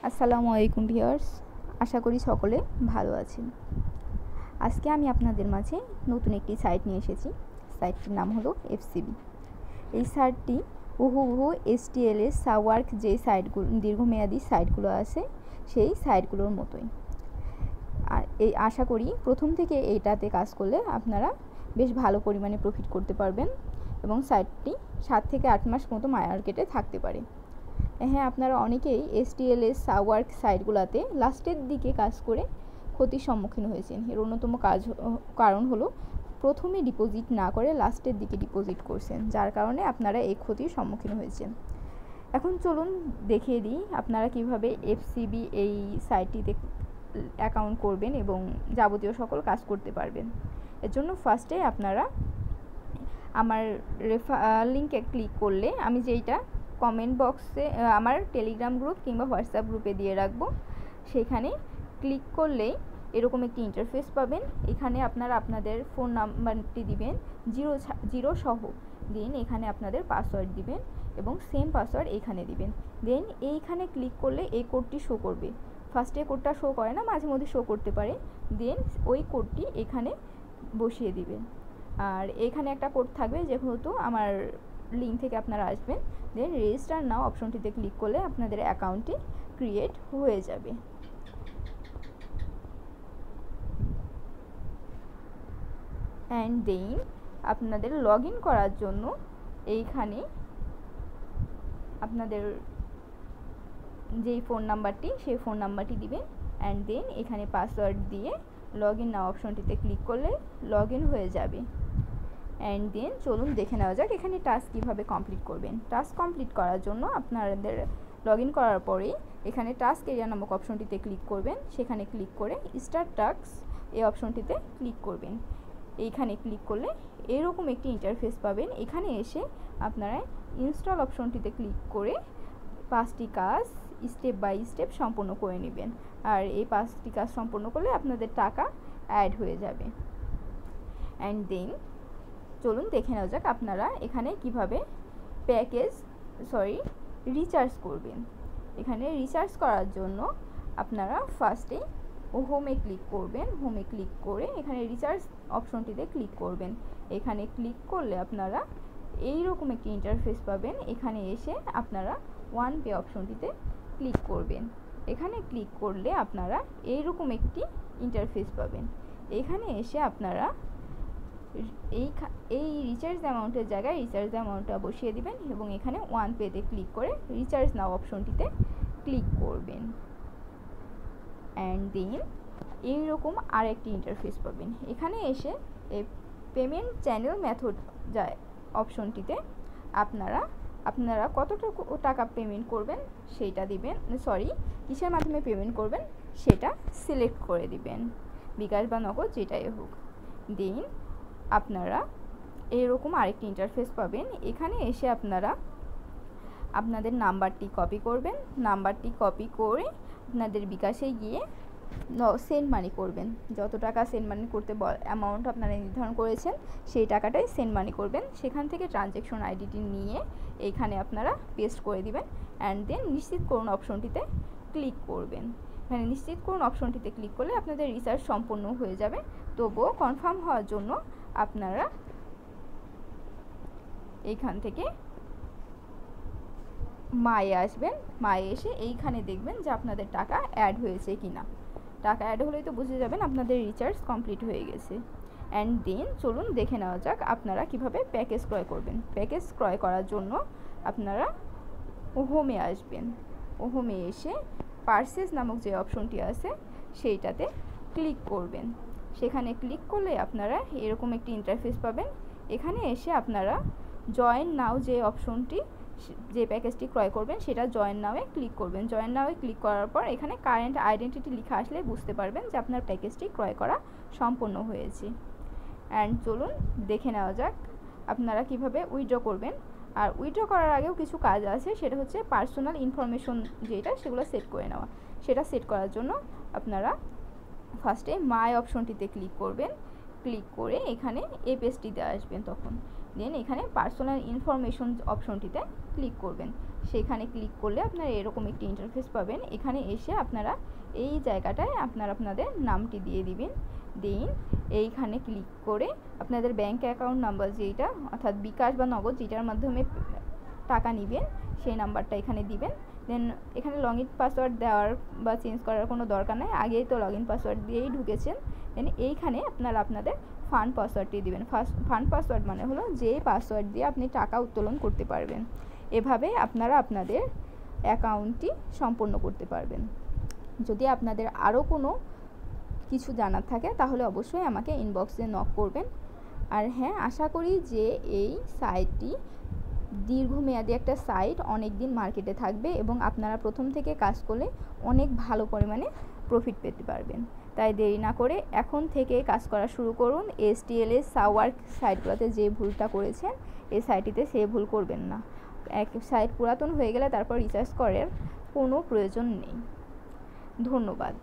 আসসালামু আলাইকুম ভিউয়ার্স, আশা করি সকলে ভালো আছেন। আজকে আমি আপনাদের মাঝে নতুন একটি সাইট নিয়ে এসেছি। সাইটটির নাম হলো এফসিবি। এই সাইটটি হুবহু এসটিএলএস সাওয়ার্ক যে সাইটগুলো দীর্ঘমেয়াদী সাইটগুলো আছে সেই সাইটগুলোর মতোই। আর এই আশা করি প্রথম থেকে এইটাতে কাজ করলে আপনারা বেশ ভালো পরিমাণে প্রফিট করতে পারবেন এবং সাইটটি 7 থেকে 8 মাস মতো মার্কেটে থাকতে পারে। হ্যাঁ, আপনারা অনেকেই এসটিএলএস সাওয়ার্ক সাইটগুলোতে লাস্টের দিকে কাজ করে ক্ষতির সম্মুখীন হয়েছেন। এর অন্যতম কারণ হলো প্রথমে ডিপোজিট না করে লাস্টের দিকে ডিপোজিট করছেন, যার কারণে আপনারা এই ক্ষতির সম্মুখীন হয়েছেন। এখন চলুন দেখিয়ে দিই আপনারা কিভাবে এফসিবি এই সাইটটিতে অ্যাকাউন্ট করবেন এবং যাবতীয় সকল কাজ করতে পারবেন। এর জন্য ফার্স্টে আপনারা আমার লিঙ্কে ক্লিক করলে আমি যেইটা কমেন্ট বক্সে আমার টেলিগ্রাম গ্রুপ কিংবা হোয়াটসঅ্যাপ গ্রুপে দিয়ে রাখবো, সেখানে ক্লিক করলেই এরকম একটি ইন্টারফেস পাবেন। এখানে আপনারা আপনাদের ফোন নাম্বারটি দিবেন, জিরো সহ দেন এখানে আপনাদের পাসওয়ার্ড দিবেন এবং সেম পাসওয়ার্ড এখানে দিবেন। দেন এইখানে ক্লিক করলে এই কোডটি শো করবে। ফার্স্টে কোডটা শো করে না, মাঝে মধ্যে শো করতে পারে। দেন ওই কোডটি এখানে বসিয়ে দিবেন। আর এখানে একটা কোড থাকবে, যেহেতু আমার লিঙ্ক থেকে আপনারা আসবেন। দেন রেজিস্টার নাও অপশনটিতে ক্লিক করলে আপনাদের অ্যাকাউন্টটি ক্রিয়েট হয়ে যাবে। অ্যান্ড দেন আপনাদের লগ ইন করার জন্য এইখানে আপনাদের যেই ফোন নাম্বারটি সেই ফোন নাম্বারটি দিবেন। অ্যান্ড দেন এখানে পাসওয়ার্ড দিয়ে লগ ইন নাও অপশনটিতে ক্লিক করলে লগ ইন হয়ে যাবে। অ্যান্ড দেন চলুন দেখে নেওয়া যাক এখানে টাস্ক কীভাবে কমপ্লিট করবেন। টাস্ক কমপ্লিট করার জন্য আপনাদের লগ ইন করার পরেই এখানে টাস্ক এরিয়া নামক অপশনটিতে ক্লিক করবেন। সেখানে ক্লিক করে স্টার্ট টাস্ক এই অপশনটিতে ক্লিক করবেন। এইখানে ক্লিক করলে এরকম একটি ইন্টারফেস পাবেন। এখানে এসে আপনারা ইনস্টল অপশনটিতে ক্লিক করে 5টি কাজ স্টেপ বাই স্টেপ সম্পূর্ণ করে নেবেন। আর এই 5টি কাজ সম্পূর্ণ করলে আপনাদের টাকা অ্যাড হয়ে যাবে। অ্যান্ড দেন চলুন দেখে নেওয়া যাক আপনারা এখানে কিভাবে রিচার্জ করবেন। এখানে রিচার্জ করার জন্য আপনারা ফার্স্টে হোমে ক্লিক করবেন। হোমে ক্লিক করে এখানে রিচার্জ অপশনটিতে ক্লিক করবেন। এখানে ক্লিক করলে আপনারা এইরকম একটি ইন্টারফেস পাবেন। এখানে এসে আপনারা ওয়ান পে অপশনটিতে ক্লিক করবেন। এখানে ক্লিক করলে আপনারা এইরকম একটি ইন্টারফেস পাবেন। এখানে এসে আপনারা এই রিচার্জ অ্যামাউন্টের জায়গায় রিচার্জ অ্যামাউন্টটা বসিয়ে দিবেন এবং এখানে ওয়ান পেতে ক্লিক করে রিচার্জ নাও অপশনটিতে ক্লিক করবেন। অ্যান্ড দেন এইরকম আরেকটি ইন্টারফেস পাবেন। এখানে এসে এই পেমেন্ট চ্যানেল মেথড যায় অপশনটিতে আপনারা কতটুকু টাকা পেমেন্ট করবেন সেইটা দিবেন, কিসের মাধ্যমে পেমেন্ট করবেন সেটা সিলেক্ট করে দিবেন, বিকাশ বা নগদ যেটাই হোক। দেন আপনারা এরকম আরেকটি ইন্টারফেস পাবেন। এখানে এসে আপনারা আপনাদের নাম্বারটি কপি করবেন। নাম্বারটি কপি করে আপনাদের বিকাশে গিয়ে সেন্ড মানি করবেন। যত টাকা সেন্ড মানি করতে অ্যামাউন্ট আপনারা নির্ধারণ করেছেন সেই টাকাটাই সেন্ড মানি করবেন। সেখান থেকে ট্রানজ্যাকশন আইডিটি নিয়ে এইখানে আপনারা পেস্ট করে দিবেন। অ্যান্ড দেন নিশ্চিত করুন অপশনটিতে ক্লিক করবেন। এখানে নিশ্চিত করুন অপশনটিতে ক্লিক করলে আপনাদের রিচার্জ সম্পূর্ণ হয়ে যাবে। তবুও কনফার্ম হওয়ার জন্য আপনারা এইখান থেকে মায়ে আসবেন। মায়ে এসে এইখানে দেখবেন যে আপনাদের টাকা অ্যাড হয়েছে কিনা। টাকা অ্যাড হলেই তো বুঝে যাবেন আপনাদের রিচার্জ কমপ্লিট হয়ে গেছে। অ্যান্ড দেন চলুন দেখে নেওয়া যাক আপনারা কিভাবে প্যাকেজ ক্রয় করবেন। প্যাকেজ ক্রয় করার জন্য আপনারা হোমে আসবেন। হোমে এসে পারচেজ নামক যে অপশনটি আছে সেইটাতে ক্লিক করবেন। সেখানে ক্লিক করলে আপনারা এরকম একটি ইন্টারফেস পাবেন। এখানে এসে আপনারা জয়েন নাও যে অপশনটি, যে প্যাকেজটি ক্রয় করবেন সেটা জয়েন নাওয়ে ক্লিক করবেন। জয়েন নাওয়ে ক্লিক করার পর এখানে কারেন্ট আইডেন্টিটি লেখা আসলে বুঝতে পারবেন যে আপনার প্যাকেজটি ক্রয় করা সম্পন্ন হয়েছে। অ্যান্ড চলুন দেখে নেওয়া যাক আপনারা কিভাবে উইথড্র করবেন। আর উইথড্র করার আগেও কিছু কাজ আছে, সেটা হচ্ছে পার্সোনাল ইনফরমেশন যেটা সেগুলো সেট করে নেওয়া। সেটা সেট করার জন্য আপনারা ফার্স্টে মাই অপশনটিতে ক্লিক করবেন। ক্লিক করে এখানে এই পেজটিতে আসবেন। তখন দেন এখানে পার্সোনাল ইনফরমেশন অপশনটিতে ক্লিক করবেন। সেখানে ক্লিক করলে আপনারা এরকম একটি ইন্টারফেস পাবেন। এখানে এসে আপনারা এই জায়গাটায় আপনাদের নামটি দিয়ে দিবেন। এইখানে ক্লিক করে আপনাদের ব্যাঙ্ক অ্যাকাউন্ট নাম্বার যেইটা, অর্থাৎ বিকাশ বা নগদ যেটার মাধ্যমে টাকা নেবেন সেই নাম্বারটা এখানে দিবেন। দেন এখানে লগ ইন পাসওয়ার্ড দেওয়ার বা চেঞ্জ করার কোনো দরকার নেই, আগেই তো লগ ইন পাসওয়ার্ড দিয়েই ঢুকেছেন। দেন এইখানে আপনারা আপনাদের ফান্ড পাসওয়ার্ডটি দিবেন। ফান্ড পাসওয়ার্ড মানে হলো যে পাসওয়ার্ড দিয়ে আপনি টাকা উত্তোলন করতে পারবেন। এভাবে আপনারা আপনাদের অ্যাকাউন্টটি সম্পন্ন করতে পারবেন। যদি আপনাদের আরও কোনো কিছু জানার থাকে তাহলে অবশ্যই আমাকে ইনবক্সে নক করবেন। আর হ্যাঁ, আশা করি যে এই সাইটটি দীর্ঘমেয়াদী একটা সাইট, অনেক দিন মার্কেটে থাকবে এবং আপনারা প্রথম থেকে কাজ করলে অনেক ভালো পরিমাণে প্রফিট পেতে পারবেন। তাই দেরি না করে এখন থেকে কাজ করা শুরু করুন। STLS সাওয়ার্ক সাইটগুলোতে যে ভুলটা করেছেন এই সাইটটিতে সে ভুল করবেন না। এক সাইট পুরাতন হয়ে গেলে তারপর রিচার্জ করার কোনো প্রয়োজন নেই। ধন্যবাদ।